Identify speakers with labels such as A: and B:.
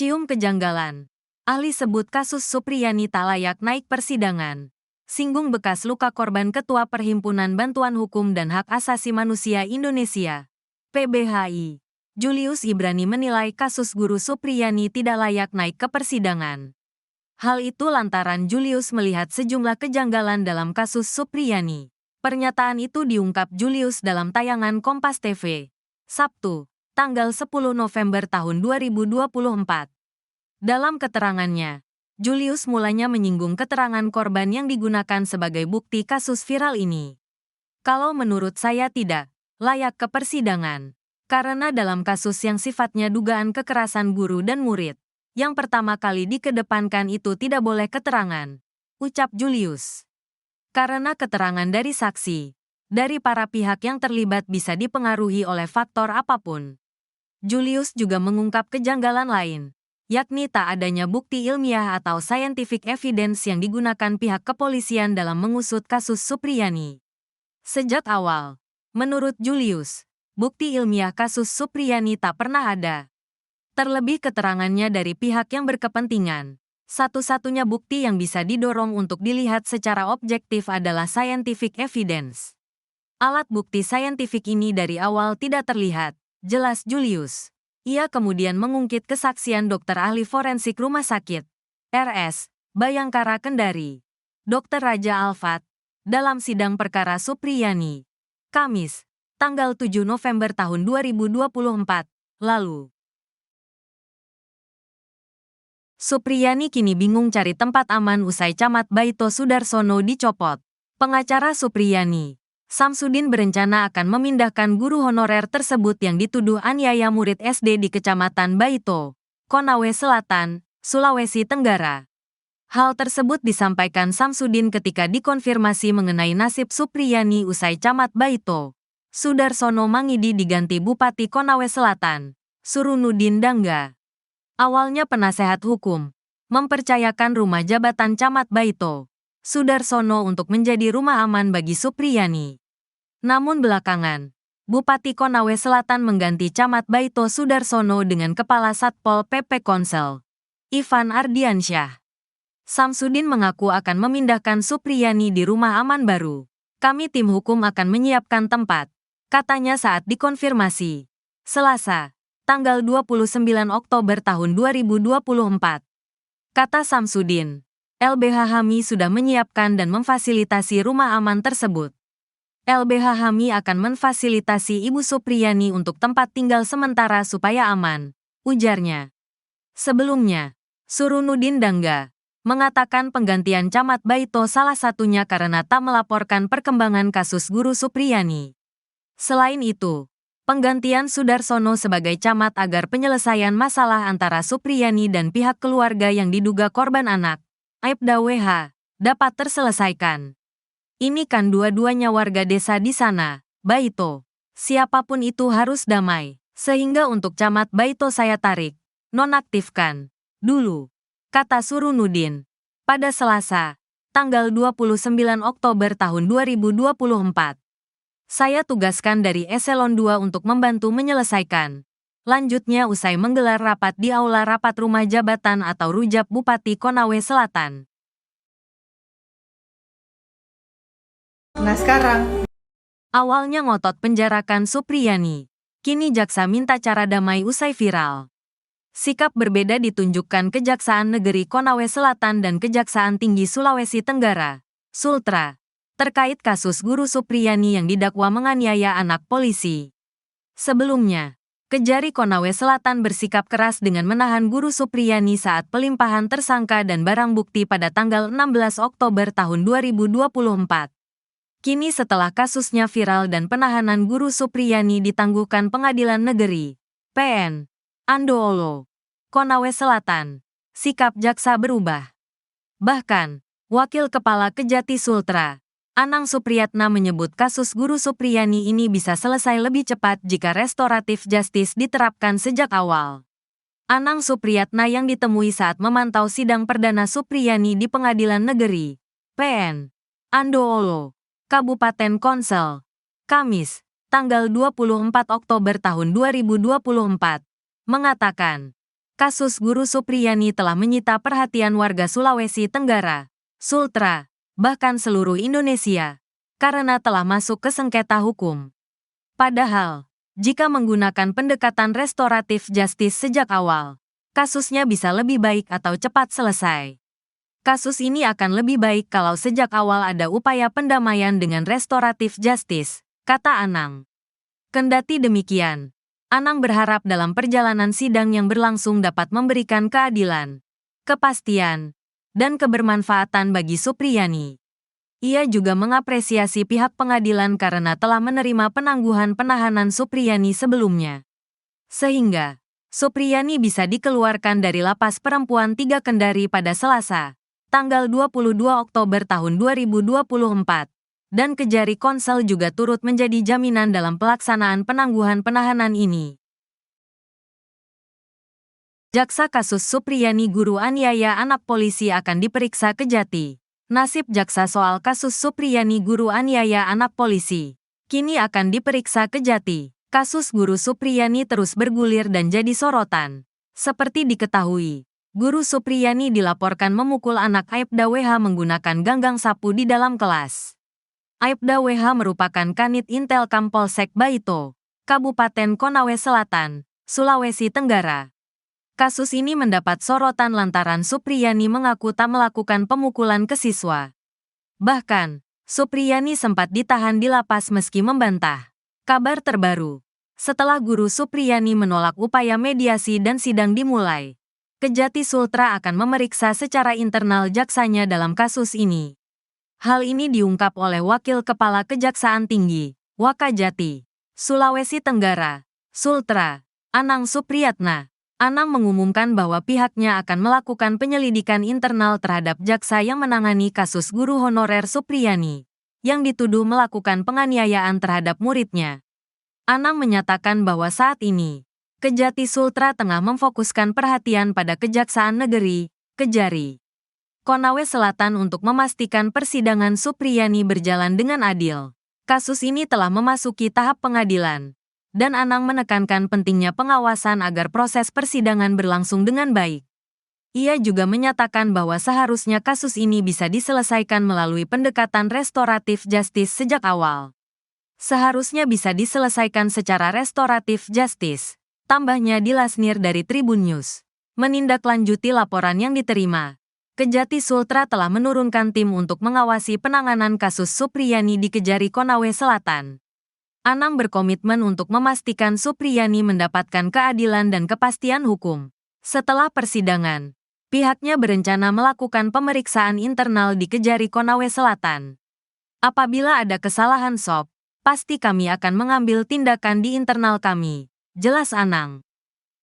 A: Cium kejanggalan. Ahli sebut kasus Supriyani tak layak naik persidangan. Singgung bekas luka korban Ketua Perhimpunan Bantuan Hukum dan Hak Asasi Manusia Indonesia, PBHI. Julius Ibrani menilai kasus guru Supriyani tidak layak naik ke persidangan. Hal itu lantaran Julius melihat sejumlah kejanggalan dalam kasus Supriyani. Pernyataan itu diungkap Julius dalam tayangan Kompas TV, Sabtu, tanggal 10 November tahun 2024. Dalam keterangannya, Julius mulanya menyinggung keterangan korban yang digunakan sebagai bukti kasus viral ini. Kalau menurut saya tidak layak ke persidangan, karena dalam kasus yang sifatnya dugaan kekerasan guru dan murid, yang pertama kali dikedepankan itu tidak boleh keterangan, ucap Julius. Karena keterangan dari saksi, dari para pihak yang terlibat bisa dipengaruhi oleh faktor apapun. Julius juga mengungkap kejanggalan lain, yakni tak adanya bukti ilmiah atau scientific evidence yang digunakan pihak kepolisian dalam mengusut kasus Supriyani. Sejak awal, menurut Julius, bukti ilmiah kasus Supriyani tak pernah ada. Terlebih keterangannya dari pihak yang berkepentingan. Satu-satunya bukti yang bisa didorong untuk dilihat secara objektif adalah scientific evidence. Alat bukti saintifik ini dari awal tidak terlihat, jelas Julius. Ia kemudian mengungkit kesaksian dokter ahli forensik Rumah Sakit RS Bayangkara Kendari, Dr. Raja Alfat, dalam sidang perkara Supriyani, Kamis, tanggal 7 November tahun 2024, lalu. Supriyani kini bingung cari tempat aman usai camat Baito Sudarsono dicopot. Pengacara Supriyani, Samsudin berencana akan memindahkan guru honorer tersebut yang dituduh aniaya murid SD di Kecamatan Baito, Konawe Selatan, Sulawesi Tenggara. Hal tersebut disampaikan Samsudin ketika dikonfirmasi mengenai nasib Supriyani usai camat Baito Sudarsono Mangidi diganti Bupati Konawe Selatan, Surunudin Dangga. Awalnya penasehat hukum mempercayakan rumah jabatan camat Baito Sudarsono untuk menjadi rumah aman bagi Supriyani. Namun belakangan, Bupati Konawe Selatan mengganti camat Baito Sudarsono dengan Kepala Satpol PP Konsel, Ivan Ardiansyah. Samsudin mengaku akan memindahkan Supriyani di rumah aman baru. Kami tim hukum akan menyiapkan tempat, katanya saat dikonfirmasi. Selasa, tanggal 29 Oktober tahun 2024. Kata Samsudin, LBH HAMI sudah menyiapkan dan memfasilitasi rumah aman tersebut. LBH HAMI akan memfasilitasi Ibu Supriyani untuk tempat tinggal sementara supaya aman, ujarnya. Sebelumnya, Surunudin Dangga mengatakan penggantian camat Baito salah satunya karena tak melaporkan perkembangan kasus guru Supriyani. Selain itu, penggantian Sudarsono sebagai camat agar penyelesaian masalah antara Supriyani dan pihak keluarga yang diduga korban anak, Aibda WH, dapat terselesaikan. Ini kan dua-duanya warga desa di sana, Baito. Siapapun itu harus damai, sehingga untuk camat Baito saya tarik, nonaktifkan dulu, kata Surunudin. Pada Selasa, tanggal 29 Oktober tahun 2024. Saya tugaskan dari Eselon 2 untuk membantu menyelesaikan. Lanjutnya usai menggelar rapat di Aula Rapat Rumah Jabatan atau Rujab Bupati Konawe Selatan.
B: Nah sekarang,
A: awalnya ngotot penjarakan Supriyani, kini jaksa minta cara damai usai viral. Sikap berbeda ditunjukkan Kejaksaan Negeri Konawe Selatan dan Kejaksaan Tinggi Sulawesi Tenggara, Sultra, terkait kasus guru Supriyani yang didakwa menganiaya anak polisi. Sebelumnya, Kejari Konawe Selatan bersikap keras dengan menahan guru Supriyani saat pelimpahan tersangka dan barang bukti pada tanggal 16 Oktober tahun 2024. Kini setelah kasusnya viral dan penahanan guru Supriyani ditangguhkan Pengadilan Negeri PN Andoolo, Konawe Selatan, sikap jaksa berubah. Bahkan, Wakil Kepala Kejati Sultra, Anang Supriyatna menyebut kasus guru Supriyani ini bisa selesai lebih cepat jika restoratif justice diterapkan sejak awal. Anang Supriyatna yang ditemui saat memantau sidang perdana Supriyani di Pengadilan Negeri PN Andoolo, Kabupaten Konsel, Kamis, tanggal 24 Oktober tahun 2024, mengatakan, kasus Guru Supriyani telah menyita perhatian warga Sulawesi Tenggara, Sultra, bahkan seluruh Indonesia, karena telah masuk ke sengketa hukum. Padahal, jika menggunakan pendekatan restoratif justice sejak awal, kasusnya bisa lebih baik atau cepat selesai. Kasus ini akan lebih baik kalau sejak awal ada upaya pendamaian dengan restoratif justice, kata Anang. Kendati demikian, Anang berharap dalam perjalanan sidang yang berlangsung dapat memberikan keadilan, kepastian, dan kebermanfaatan bagi Supriyani. Ia juga mengapresiasi pihak pengadilan karena telah menerima penangguhan penahanan Supriyani sebelumnya. Sehingga, Supriyani bisa dikeluarkan dari Lapas Perempuan 3 Kendari pada Selasa, tanggal 22 Oktober tahun 2024, dan Kejari Konsel juga turut menjadi jaminan dalam pelaksanaan penangguhan penahanan ini. Jaksa kasus Supriyani guru aniaya anak polisi akan diperiksa Kejati. Nasib jaksa soal kasus Supriyani guru aniaya anak polisi kini akan diperiksa Kejati. Kasus guru Supriyani terus bergulir dan jadi sorotan. Seperti diketahui, guru Supriyani dilaporkan memukul anak Aibda WH menggunakan ganggang sapu di dalam kelas. Aibda WH merupakan Kanit Intelkam Polsek Baito, Kabupaten Konawe Selatan, Sulawesi Tenggara. Kasus ini mendapat sorotan lantaran Supriyani mengaku tak melakukan pemukulan ke siswa. Bahkan, Supriyani sempat ditahan di lapas meski membantah. Kabar terbaru, setelah guru Supriyani menolak upaya mediasi dan sidang dimulai, Kejati Sultra akan memeriksa secara internal jaksanya dalam kasus ini. Hal ini diungkap oleh Wakil Kepala Kejaksaan Tinggi, Wakajati, Sulawesi Tenggara, Sultra, Anang Supriyatna. Anang mengumumkan bahwa pihaknya akan melakukan penyelidikan internal terhadap jaksa yang menangani kasus guru honorer Supriyani, yang dituduh melakukan penganiayaan terhadap muridnya. Anang menyatakan bahwa saat ini, Kejati Sultra tengah memfokuskan perhatian pada Kejaksaan Negeri, Kejari, Konawe Selatan untuk memastikan persidangan Supriyani berjalan dengan adil. Kasus ini telah memasuki tahap pengadilan, dan Anang menekankan pentingnya pengawasan agar proses persidangan berlangsung dengan baik. Ia juga menyatakan bahwa seharusnya kasus ini bisa diselesaikan melalui pendekatan restoratif justice sejak awal. Seharusnya bisa diselesaikan secara restoratif justice, tambahnya dilansir dari Tribun News. Menindaklanjuti laporan yang diterima, Kejati Sultra telah menurunkan tim untuk mengawasi penanganan kasus Supriyani di Kejari Konawe Selatan. Anang berkomitmen untuk memastikan Supriyani mendapatkan keadilan dan kepastian hukum. Setelah persidangan, pihaknya berencana melakukan pemeriksaan internal di Kejari Konawe Selatan. Apabila ada kesalahan SOP, pasti kami akan mengambil tindakan di internal kami, jelas Anang.